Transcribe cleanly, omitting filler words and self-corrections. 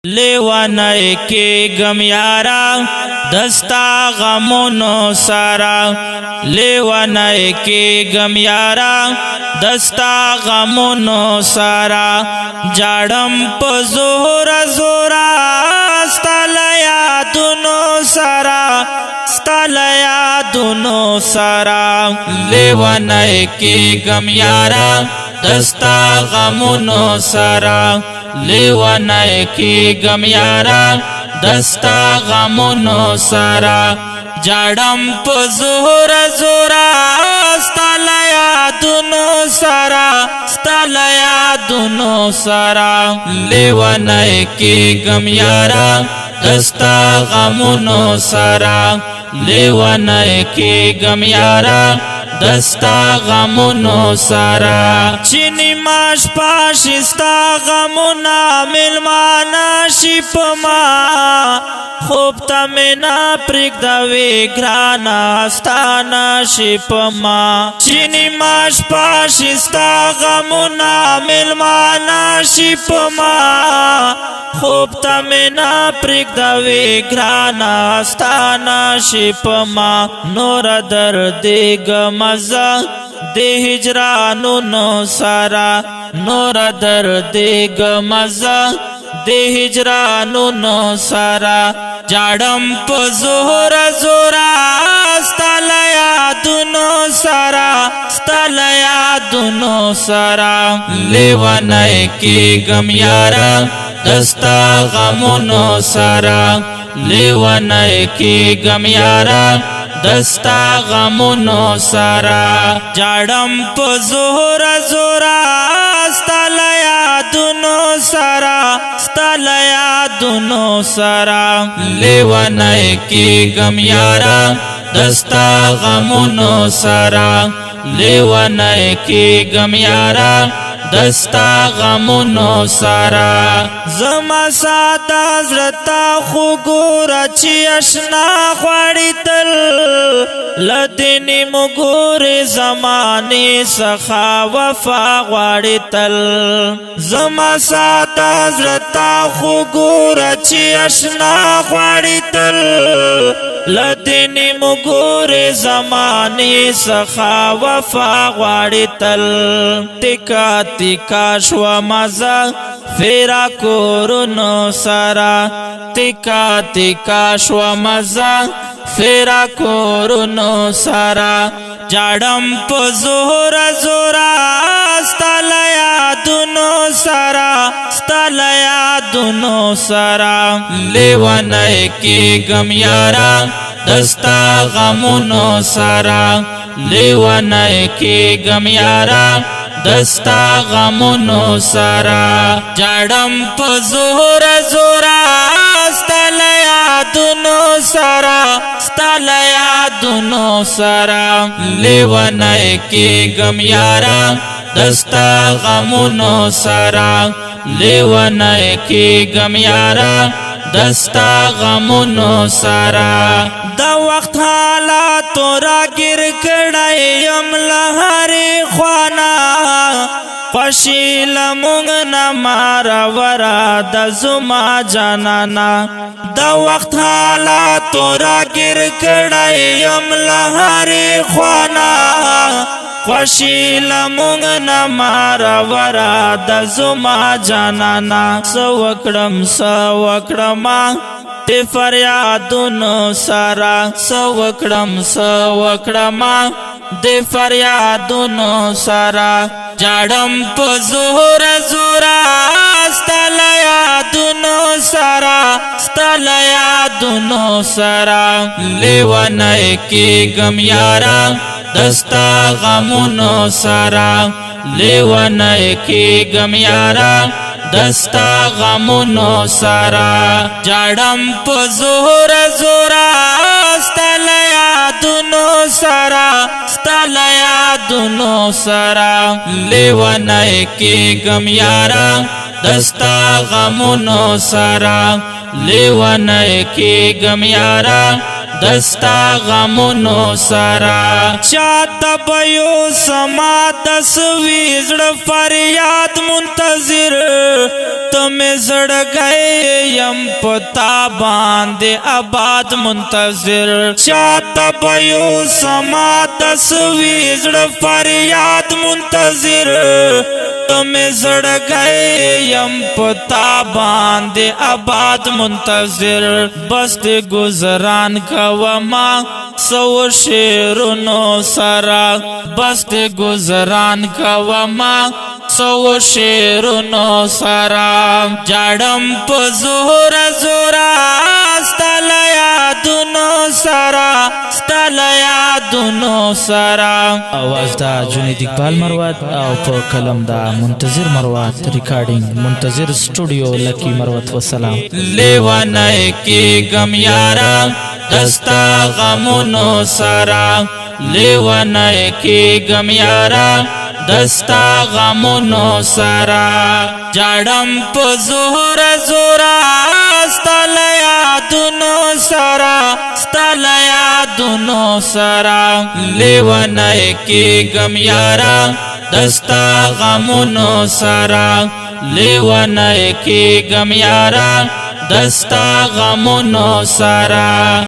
लेवानय के गम यारा दस्ता गमोनो सारा। लेवानय के गम यारा दस्ता गमोनो सारा। जाड़म प जोरा जोरा स्तालया दुनो सारा, स्तालया दुनो सारा। लेवानय के गम यारा दस्ता गमोनो सारा। लेवानय के गम यारा दस्ता गमोनो सारा। जाड़म प जोरा जोरा स्तालया दुनो सारा, स्तालया दुनो सारा। लेवानय के गम यारा दस्ता गमोनो सारा। लेवानय के गम यारा दस्ता गमोनो सारा। चीनी माश पाशिस्ता गमुना मिलमाना शिपमा। खूब तमेना प्रिगदवे घ्राना स्ताना शिपमा। चीनी माश पाशिस्ता गमुना मिलमाना शिपमा। खूब तमेना प्रिगदवे घ्राना स्ताना शिपमा। नोर दर्दे गमजा दे हिजरानु नो सारा। नोर दर्दे गमजा दे हिजरानु नो सारा। जाड़म प जोरा जोरा स्तालया दुनो सारा, स्तालया दुनो सारा। लेवानय के गम यारा दस्ता गमोनो सारा। लेवानय के गम यारा दस्ता गमोनो सारा। जाड़म प जोरा जोरा स्तालया दुनो सारा, स्तालया दुनो सारा। लेवानय के गम यारा दस्ता गमोनो सारा। लेवानय के गम यारा दस्ता गमोनो सारा। जमा साता जरता खुगोरा ची अशना ख्वाड़ी तल। लदिनी मुगोरे जमाने सखा वफा ख्वाड़ी तल। जमा साता जरता खुगोरा ची अशना ख्वाड़ी तल। लदिनी मुगोरे जमाने सखा वफा ख्वाड़ी तल। तिका तिका श्वा मजा फेरा कोरोनो सारा। तिका तिका श्वा मजा फेरा कोरोनो सारा। जाड़म प जोरा जोरा स्तालया दुनो सारा, स्तालया दुनो सारा। लेवानय के गम यारा दस्ता गमोनो सारा। लेवानय के गम यारा दस्ता गमोनो सारा। जाड़म प जोरा जोरा स्तालया दुनो सारा, स्तालया दुनो सारा। लेवानय के गम यारा दस्ता गमोनो सारा। लेवानय के गम यारा दस्ता गमोनो सारा। दा वक्त हाला तोरा गिर कड़ाई अमलहारे ख्वाना। पशील मुंग न मारा वरा दजुमा जानाना। दा वक्त हाला तोरा गिर कड़ाई अमलहारे ख्वाना। पशील मुंग न मारा वरा दजुमा जानाना। सवकड़म सवकड़मा ते फरियादुनो सारा। सवकड़म सवकड़मा दे फरियादुनो सारा। जाड़म प जोरा जोरा स्तालया दुनो सारा, स्तालया दुनो सारा। लेवानय के गम यारा दस्ता गमोनो सारा। लेवानय के गम यारा दस्ता गमोनो सारा। जाड़म प जोरा जोरा स्तालया दुनो सारा, स्तालया दुनो सारा। लेवानय के गम यारा दस्ता गमोनो सारा। लेवानय के गम यारा دستا غمونو سرا چاته بیو سما دسوی زړه فریاد منتظر تمہیں زړګی یم پتا باندې آباد منتظر چاته بیو سما دسوی زړه فریاد منتظر تمہیں زړګی یم پتا باندې آباد منتظر بس دې گزاران کوما سو شیرونو سرا بس دې گزاران کوما سو شیرونو سرا جاړم په زور زورا ستل یادونو سرا ستل یادونو سرا आवाज دا جنید اقبال مروت او په کلم دا منتظر مروت ریکارډینګ منتظر سټوډیو لکی مروت وسلام لیوانای کی غم یارا دستا غمونو سرا لیوانای کی غم یارا دستا غمونو سرا جاړم په زور زورا ستل یادونو سرا ستل یادونو سرا لیوانای کی غم یارا دستا غمونو سرا لیوانای کی غم یارا دستا غمونو سرا